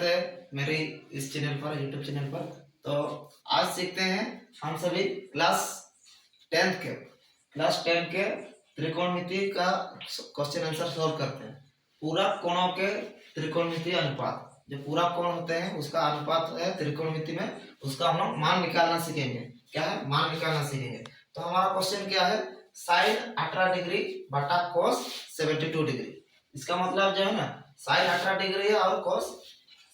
स्वागत है मेरे इस चैनल पर, यूट्यूब चैनल पर। तो आज सीखते हैं हम सभी क्लास 10 के त्रिकोणमिति का क्वेश्चन आंसर सॉल्व करते हैं। पूरक कोणों के त्रिकोणमिति अनुपात, जो पूरक कोण होते हैं उसका अनुपात है त्रिकोणमिति में, उसका हम लोग मान निकालना सीखेंगे। क्या है? मान निकालना सीखेंगे। तो हमारा क्वेश्चन क्या है? साइन 18 डिग्री बटा कोस 72 डिग्री। इसका मतलब जो है ना, साइन 18 डिग्री है और कोस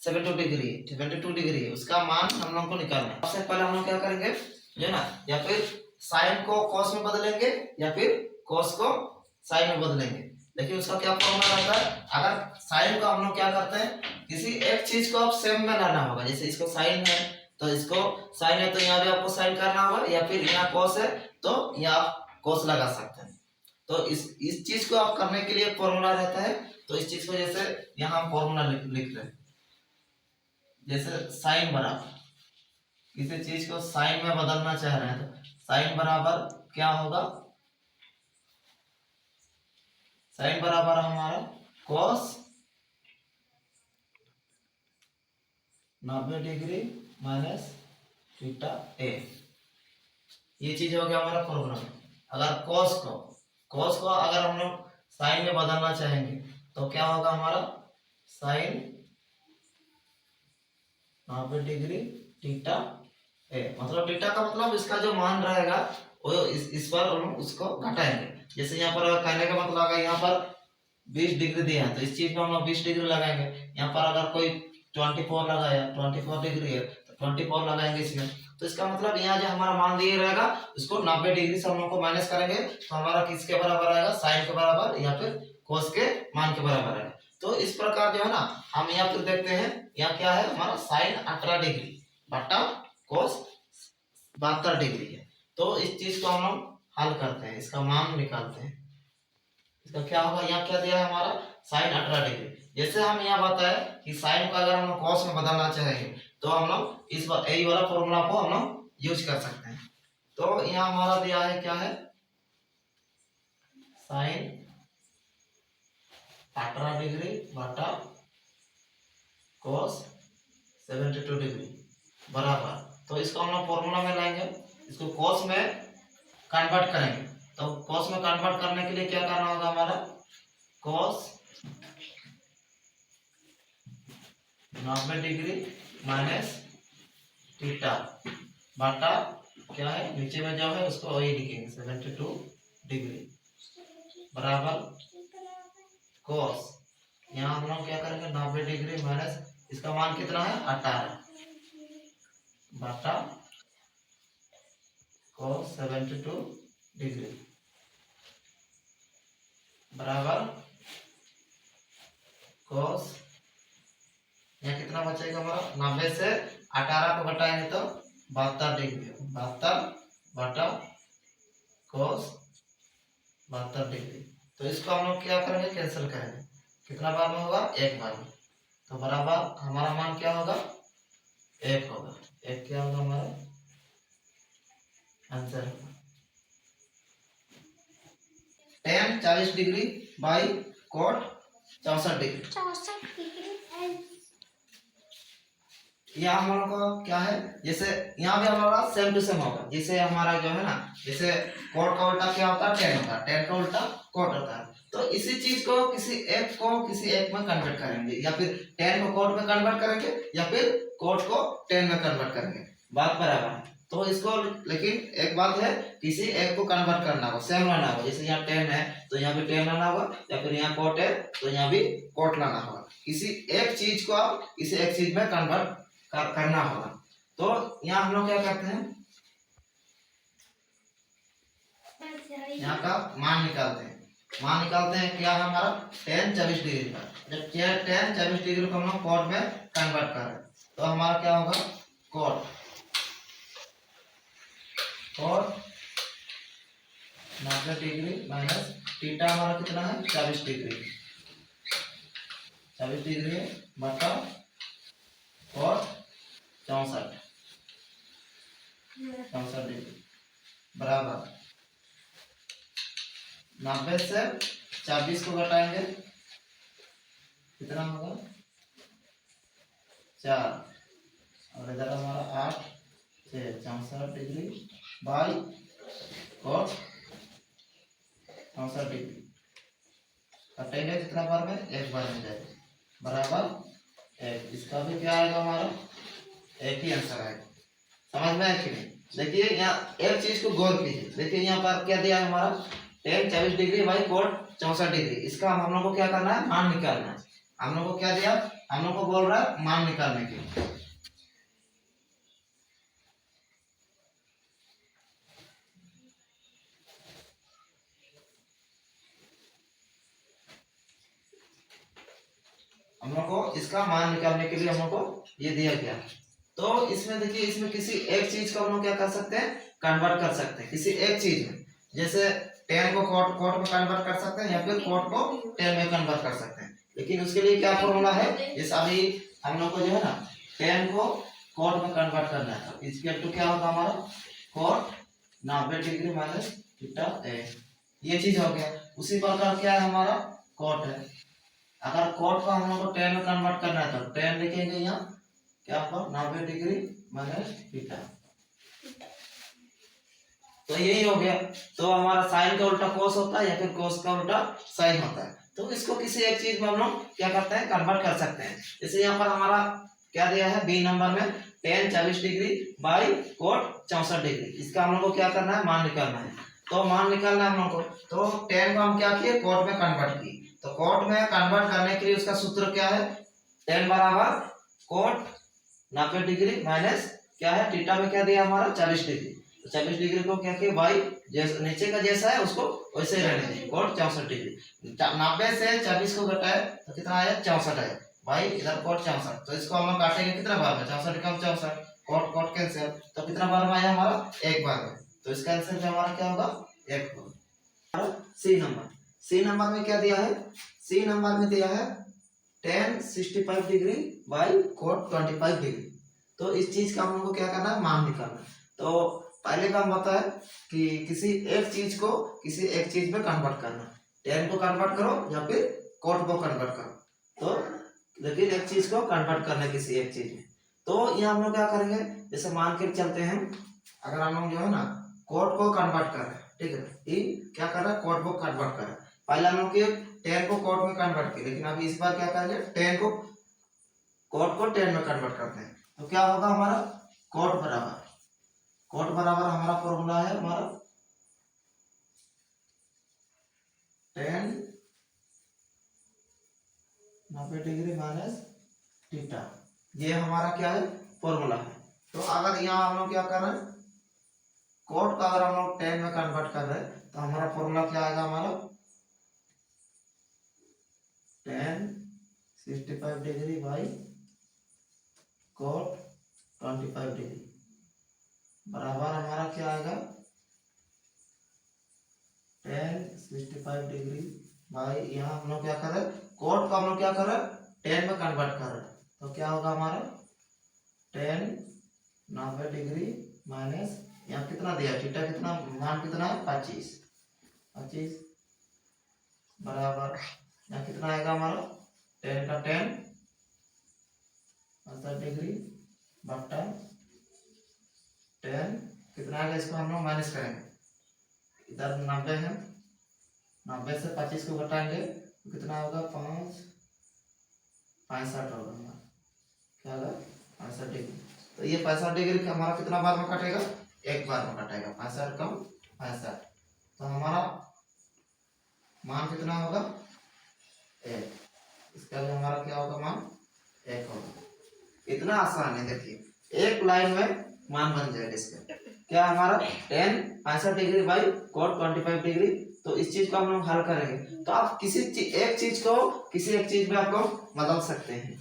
72 डिग्री है, उसका मान हम लोग को निकालना है। सबसे पहले हम लोग क्या करेंगे, जो है ना, या फिर साइन को कोस में बदलेंगे या फिर कोस को साइन में बदलेंगे। लेकिन उसका क्या फॉर्मूला रहता है? अगर साइन को हम लोग क्या करते हैं, किसी एक चीज को आप सेम में लाना होगा। जैसे इसको साइन है तो इसको साइन है तो यहाँ भी आपको साइन करना होगा, या फिर यहाँ कोस है तो यहाँ आप कोस लगा सकते हैं। तो इस चीज को आप करने के लिए फॉर्मूला रहता है। तो इस चीज को जैसे यहाँ हम फॉर्मूला लिख रहे हैं, जैसे साइन बराबर, किसी चीज को साइन में बदलना चाह रहे हैं तो साइन बराबर क्या होगा? साइन बराबर हमारा कोस 90 डिग्री माइनस थीटा ए। ये चीज हो गया हमारा फॉर्मूला। अगर कोस को अगर हम लोग साइन में बदलना चाहेंगे तो क्या होगा हमारा? साइन 90 डिग्री थीटा ए। मतलब थीटा का मतलब इसका जो मान रहेगा वो इस पर हम उसको घटाएंगे। जैसे यहाँ पर कहने का मतलब अगर यहाँ पर 20 डिग्री दिया है तो इस चीज में हम लोग 20 डिग्री लगाएंगे। यहाँ पर अगर कोई 24 लगाया, 24 डिग्री है तो 24 लगाएंगे इसमें। तो इसका मतलब यहाँ जो हमारा मान दिया रहेगा उसको 90 डिग्री से हम लोग को माइनस करेंगे तो हमारा किसके बराबर आएगा? साइन के बराबर या फिर कोस के मान के बराबर आएगा। तो इस प्रकार जो है ना, हम यहाँ फिर देखते हैं यहाँ क्या है हमारा? साइन 18 डिग्री बटा कोस 72 डिग्री है। तो इस चीज को हम लोग हल करते हैं, इसका मान निकालते हैं। इसका क्या होगा? यहाँ क्या दिया है हमारा? Sine 18 degree. जैसे हम यहाँ बताए कि साइन को अगर हम लोग कॉस में बदलना चाहेंगे तो हम लोग इस यही वाला फॉर्मूला को हम लोग यूज कर सकते हैं। तो यहाँ हमारा दिया है क्या है? साइन 18 डिग्री बटा कोस 72 डिग्री बराबर। तो इसको हम लोग फॉर्मूला में लाएंगे, इसको कॉस में कन्वर्ट करेंगे। तो कॉस में कन्वर्ट करने के लिए क्या करना होगा हमारा? कॉस 90 डिग्री माइनस थीटा बटा क्या है, नीचे में जो है उसको वही लिखेंगे 72 डिग्री बराबर कॉस, यहाँ हम लोग क्या करेंगे 90 डिग्री माइनस इसका मान कितना है 18 बटा cos 72 डिग्री बराबर cos, यहाँ कितना बचेगा हमारा? 90 से 18 को घटाएंगे तो 72 डिग्री, 72 बटा cos 72 डिग्री। तो इसको हम लोग क्या करेंगे? कैंसिल करेंगे। कितना बार में होगा? एक बार में। तो बराबर हमारा मान क्या होगा? 1 होगा। 1 क्या होगा हमारा आंसर होगा। tan 40 degree by cot 64 degree. यहाँ हम लोग का क्या है? जैसे यहाँ भी हमारा सेम टू सेम होगा। जैसे हमारा जो है ना, जैसे कोट का उल्टा क्या होता है? टेन होता है। टेन का उल्टा कोट होता है। तो इसी चीज को किसी एक में कन्वर्ट करेंगे, या फिर टेन को कोट में कन्वर्ट करेंगे या फिर कोट को टेन में कन्वर्ट करेंगे। बात बराबर है। तो इसको, लेकिन एक बात है, किसी एक को कन्वर्ट करना होगा, सेम लाना होगा। जैसे यहाँ 10 है तो यहाँ भी 10 लाना होगा, या फिर यहाँ कोट है तो यहाँ भी कोट लाना होगा। किसी एक चीज को आप किसी एक चीज में कन्वर्ट करना होगा। तो यहाँ हम लोग क्या करते हैं, यहाँ का मान निकालते हैं। मान निकालते हैं क्या है हमारा? tan 40 डिग्री का। जब tan 40 डिग्री को हम लोग कोट में कन्वर्ट कर रहे हैं तो हमारा क्या होगा? कोट 90 डिग्री माइनस थीटा हमारा कितना है? 40 डिग्री। 40 डिग्री बटा कोट 64 डिग्री बराबर 90 से 24 को घटाएंगे कितना होगा? 4 और इधर हमारा 8 6 64 डिग्री बाई cot 64 डिग्री। कटेंगे कितना बार में, एक बार में जाएगा बराबर एक। इसका भी क्या आएगा हमारा, एक ही आंसर आएगा। समझ में आया कि नहीं? देखिए यहाँ एक चीज को गौर कीजिए। देखिए यहाँ पर क्या दिया है हमारा, tan 24 degree by cot 64 degree. इसका हम लोग को क्या करना है, मान निकालना है। हम लोग को क्या दिया, हम लोग को बोल रहा है मान निकालने के लिए। हम लोग को इसका मान निकालने के लिए हम लोग को ये दिया गया। तो इसमें देखिए, इसमें किसी एक चीज को हम लोग क्या कर सकते हैं, कन्वर्ट कर सकते हैं किसी एक चीज में। जैसे tan को cot में कन्वर्ट कर सकते हैं या फिर cot को tan में कन्वर्ट कर सकते हैं। लेकिन उसके लिए क्या फॉर्मूला है, जैसे अभी हम लोग को जो है ना tan को cot में कन्वर्ट करना है, तो इसके तो क्या होगा हमारा cot 90 degree minus theta a, ये चीज हो गया। उसी प्रकार क्या है हमारा cot है। अगर cot को हम लोग को tan में कन्वर्ट करना है तो tan लिखेंगे यहाँ क्या पर 90 डिग्री माइनस थीटा, तो यही हो गया। तो हमारा साइन का उल्टा कोस होता है या फिर कोस का उल्टा साइन होता है। तो इसको किसी एक चीज में हम लोग क्या करते हैं, कन्वर्ट कर सकते हैं। जैसे यहाँ पर हमारा क्या दिया है, बी नंबर में tan 40 degree by cot 64 degree. इसका हम लोग को क्या करना है, मान निकालना है। तो मान निकालना है हम लोग को, तो tan को हम क्या किए, cot में कन्वर्ट किए। तो cot में कन्वर्ट करने के लिए उसका सूत्र क्या है, tan बराबर cot 90 डिग्री माइनस क्या है, थीटा में क्या दिया हमारा 40 डिग्री। तो 40 डिग्री को क्या किया, बाई जैसे नीचे का जैसा है उसको वैसे ही रहने दें, cot 64 डिग्री। 90 से 40 को घटाए तो कितना आया, 64 आया भाई, इधर cot 64। तो इसको हम लोग काटेंगे कितना बार में, 64 कम 64, cot कैंसिल, तो कितना बार में आया हमारा, एक बार में। तो इसका आंसर जो हमारा क्या होगा, एक बार। सी नंबर में क्या दिया है, सी नंबर में दिया है tan 65 degree by cot 25 degree. तो इस चीज का हम लोग को क्या करना है, मान निकालना है। तो पहले काम बताया कि किसी एक चीज को किसी एक चीज में कन्वर्ट करना, tan को कन्वर्ट करो या फिर cot को कन्वर्ट करो। तो लेकिन एक चीज को कन्वर्ट करना है किसी एक चीज में, तो यहाँ हम लोग क्या करेंगे, जैसे मान के चलते हैं, अगर हम लोग जो है ना cot को कन्वर्ट कर रहे हैं, ठीक है, ये क्या कर रहा है, cot को कन्वर्ट कर रहा है। पहले हम लोग tan को cot में कन्वर्ट किया, लेकिन अभी इस बार क्या करेंगे, tan को cot को tan में कन्वर्ट करते हैं। तो क्या होगा हमारा, cot बराबर हमारा फॉर्मूला है हमारा tan 90 डिग्री माइनस थीटा, ये हमारा क्या है, फॉर्मूला है। तो अगर यहाँ हम लोग क्या कर रहे हैं, cot का अगर हम लोग tan में कन्वर्ट कर रहे हैं तो हमारा फॉर्मूला क्या आएगा, हमारा tan 65 degree by cot 25 degree बराबर हमारा क्या आएगा, tan 65 डिग्री बाई, यहाँ हम लोग क्या कर रहे हैं, cot को हम लोग क्या कर रहे हैं, tan में कन्वर्ट कर रहे हैं। तो क्या होगा हमारा tan 90 डिग्री माइनस, यहाँ कितना दिया, थीटा कितना, मान कितना है 25 बराबर यहाँ कितना आएगा हमारा, tan का tan 70 डिग्री बट्टा tan कितना आएगा, इसको हम लोग माइनस करेंगे, इधर 90 है, 90 से 25 को घटाएंगे तो कितना होगा, 65 होगा हमारा, क्या होगा 65 डिग्री। तो ये 65 डिग्री का हमारा कितना बार में कटेगा, एक बार में कटेगा, 65 कम 65, तो हमारा मान कितना होगा, एक। इसका भी हमारा क्या होगा, मान एक होगा। इतना आसान है, देखिए एक लाइन में मान बन जाएगा इसका, क्या हमारा tan 65 degree by cot 25 degree. तो इस चीज को हम लोग हल करेंगे, तो आप किसी एक चीज को किसी एक चीज में आप लोग बदल सकते हैं।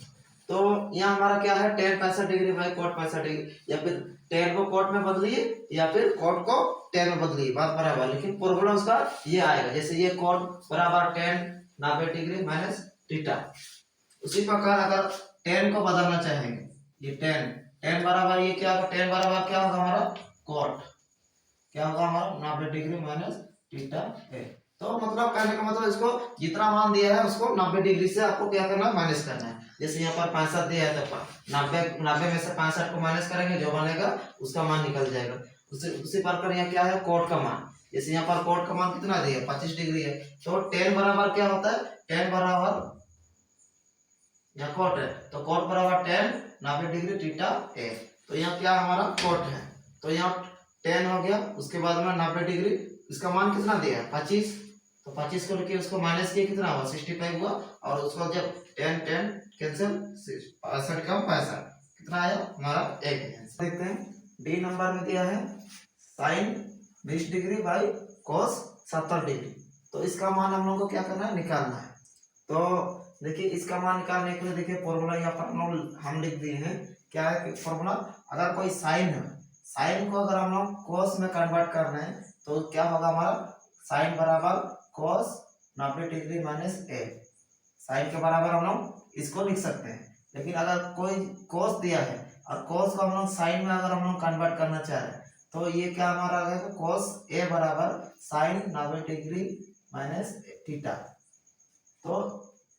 तो यहाँ हमारा क्या है, tan 65 degree by cot 65 degree, या फिर tan को cot में बदलिए या फिर cot को tan में बदलिए, बात बराबर, लेकिन फॉर्मूला उसका ये आएगा। जैसे ये cot बराबर tan 90 डिग्री माइनस थीटा, उसी प्रकार अगर tan को बदलना चाहेंगे, ये tan बराबर ये क्या होगा, tan बराबर क्या होगा हमारा cot, क्या होगा हमारा 90 डिग्री माइनस थीटा है। तो मतलब कहने का मतलब इसको जितना मान दिया है उसको 90 डिग्री से आपको क्या करना है, माइनस करना है। जैसे यहाँ पर 65 दिया है तो 90 में से 65 को माइनस करेंगे, जो बनेगा उसका मान निकल जाएगा। उसी प्रकार यहाँ क्या है, कोट का मान। जैसे यहाँ पर कोट का मान कितना दिया है, 25 डिग्री है, तो tan बराबर क्या होता है, tan बराबर यहाँ कोट है तो कोट बराबर tan 90 डिग्री थीटा ए। तो यहाँ क्या हमारा कोट है, तो यहाँ tan हो गया, उसके बाद में 90 डिग्री, इसका मान कितना दिया है 25, तो 25 को लेके उसको माइनस किया कितना हुआ 65 हुआ, और उसको जब tan tan कैंसिल 65 का 65 कितना आया हमारा 1 है। देखते हैं डी नंबर में दिया है sine 20 degree by cos 70 degree. तो इसका मान हम लोग को क्या करना है, निकालना है। तो देखिए इसका मान निकालने के लिए देखिए फॉर्मूला यहाँ पर हम लिख दिए हैं। क्या है फॉर्मूला, अगर कोई साइन है, साइन को अगर हम लोग कोस में कन्वर्ट कर रहे हैं तो क्या होगा हमारा, साइन बराबर कोस 90 डिग्री माइनस ए। साइन के बराबर हम लोग इसको लिख सकते हैं। लेकिन अगर कोई कोस दिया है और कोस को हम लोग साइन में अगर हम लोग कन्वर्ट करना चाह रहे हैं तो ये क्या हमारा आ गया, कोस ए बराबर साइन 90 डिग्री माइनस थीटा। तो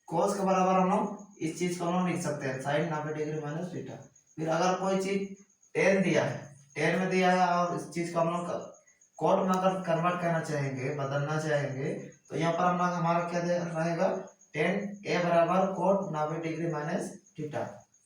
कोस के बराबर हम लोग इस चीज को हम लोग लिख सकते हैं साइन 90 डिग्री माइनस थीटा। फिर अगर कोई चीज टेन दिया है, टेन में दिया है और इस चीज को हम लोग कोट में अगर कन्वर्ट करना चाहेंगे, बदलना चाहेंगे, तो यहाँ पर हम लोग हमारा क्या रहेगा, टेन ए बराबर कोट 90 डिग्री माइनस थीटा।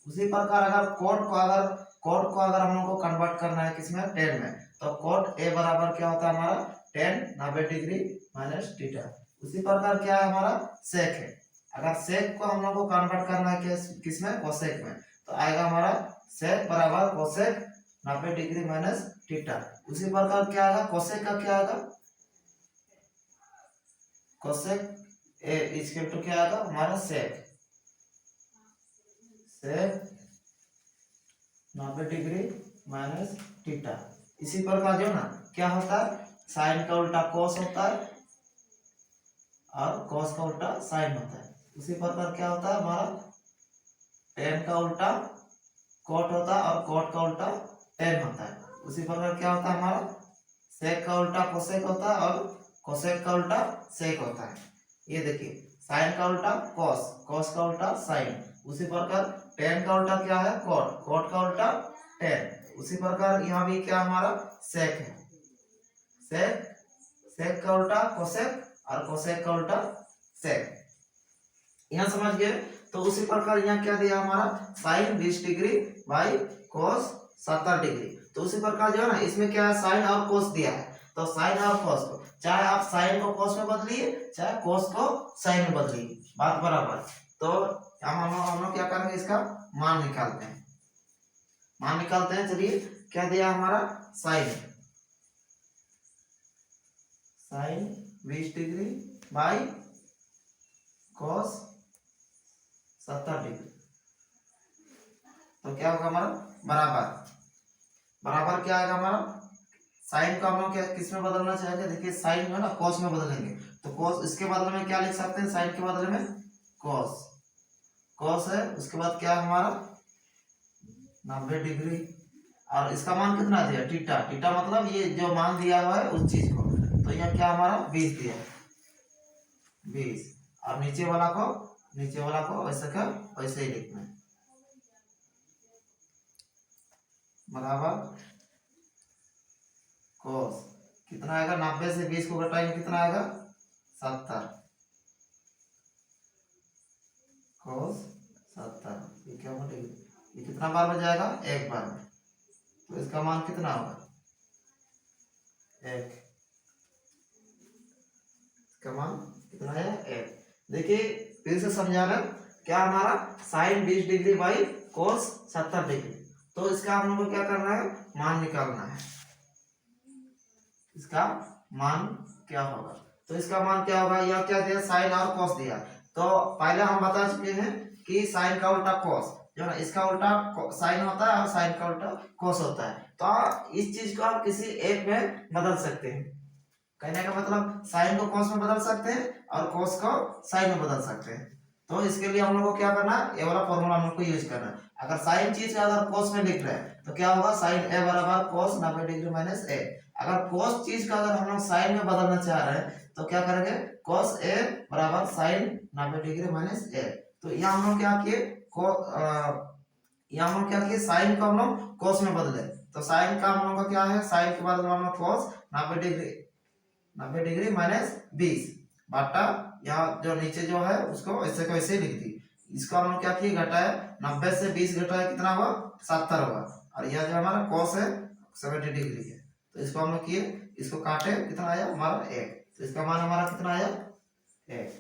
उसी प्रकार अगर कोट को अगर हम लोग को कन्वर्ट करना है किसमें, टेन में, तो कोट ए बराबर क्या होता है हमारा टेन 90 डिग्री माइनस थीटा। उसी प्रकार क्या है हमारा सेक है, अगर सेक को हम लोग को कन्वर्ट करना है किसमें, कोसेक में, तो आएगा हमारा सेक बराबर कोसेक 90 डिग्री माइनस थीटा। उसी प्रकार क्या आएगा, कोसेक का क्या आएगा, कोसेक ए इक्वल टू क्या आएगा हमारा सेक 90 डिग्री माइनस थीटा। इसी प्रकार जो ना क्या होता है, साइन का उल्टा कोस होता है और कोस का उल्टा साइन होता है। उसी प्रकार क्या होता है हमारा, टेन का उल्टा कोट होता है और कोट का उल्टा टेन होता है। उसी प्रकार क्या होता है हमारा, सेक का उल्टा कोसेक होता है और कोसेक का उल्टा सेक होता है। ये देखिए साइन का उल्टा कोस, कोस का उल्टा साइन। उसी प्रकार टेन का उल्टा क्या है, कोट, कोट का उल्टा टेन। उसी प्रकार यहाँ भी क्या हमारा सेक है, सेक, सेक का उल्टा कोसेक और कोसेक का उल्टा सेक। यहाँ समझ गए। तो उसी प्रकार यहाँ क्या दिया हमारा, sine 20 degree by cos 70 degree. तो उसी प्रकार जो है ना इसमें क्या है, साइन और कोस दिया है, तो साइन और कोस को चाहे आप साइन को कोस में बदलिए चाहे कोस को साइन में बदलिए, बात बराबर। तो हम लोग क्या करेंगे, इसका मान निकालते हैं, मान निकालते हैं। चलिए क्या दिया हमारा, sine 20 degree by cos 70 degree. तो क्या होगा हमारा बराबर क्या आएगा हमारा, साइन को हम लोग क्या किस में बदलना चाहेंगे, देखिए साइन जो है ना कोस में बदलेंगे, तो कोस इसके बदले में क्या लिख सकते हैं, साइन के बदले में कोस, कोस है। उसके बाद क्या हमारा 90 डिग्री और इसका मान कितना दिया, थीटा, थीटा मतलब ये जो मान दिया हुआ है उस चीज को। तो यहाँ क्या हमारा 20 दिया, 20, और नीचे वाला को वैसे का वैसे ही लिखना है, बराबर कोस कितना आएगा, 90 से 20 को घटाएंगे कितना आएगा 70, कोस 70। ये क्या बटेगा, ये कितना बार में जाएगा, एक बार में, तो इसका मान कितना होगा 1, इसका मान कितना है 1। देखिए फिर से समझा रहे हैं, क्या हमारा sine 20 degree by cos 70 degree. तो इसका हम लोग को क्या करना है, मान निकालना है, इसका मान क्या होगा। तो इसका मान क्या होगा, यह क्या दिया, साइन और कोस दिया। तो पहले हम बता चुके हैं कि साइन का उल्टा कोस जो ना, इसका उल्टा साइन होता है और साइन का उल्टा कोस होता है। तो इस चीज को आप किसी एक में बदल सकते हैं। कहने का मतलब साइन को कोस में बदल सकते हैं और कोस को साइन में बदल सकते हैं। तो इसके लिए हम लोग को क्या करना है, ये वाला फॉर्मूला हम लोग को यूज करना है। अगर साइन चीज का अगर कोस में लिख रहे हैं तो क्या होगा, साइन ए बराबर कोस 90 डिग्री माइनस ए। अगर cos चीज का अगर हम लोग साइन में बदलना चाह रहे हैं तो क्या करेंगे, cos a बराबर साइन 90 डिग्री माइनस a। तो यहाँ हम लोग क्या किए, यहाँ हम लोग क्या किए, साइन को हम लोग cos में बदले। तो साइन का हम लोग का क्या है, साइन के बाद हम लोग cos 90 डिग्री माइनस 20 बाटा यहाँ जो नीचे जो है उसको ऐसे को ऐसे लिख दी। इसको हम लोग क्या किए, घटाया, 90 से 20 घटाया कितना हुआ, 70 हुआ। और यह जो हमारा cos है 70 डिग्री है। तो इसको हम लोग किए, इसको काटे, कितना आया हमारा 1। तो इसका मान हमारा कितना आया, 1।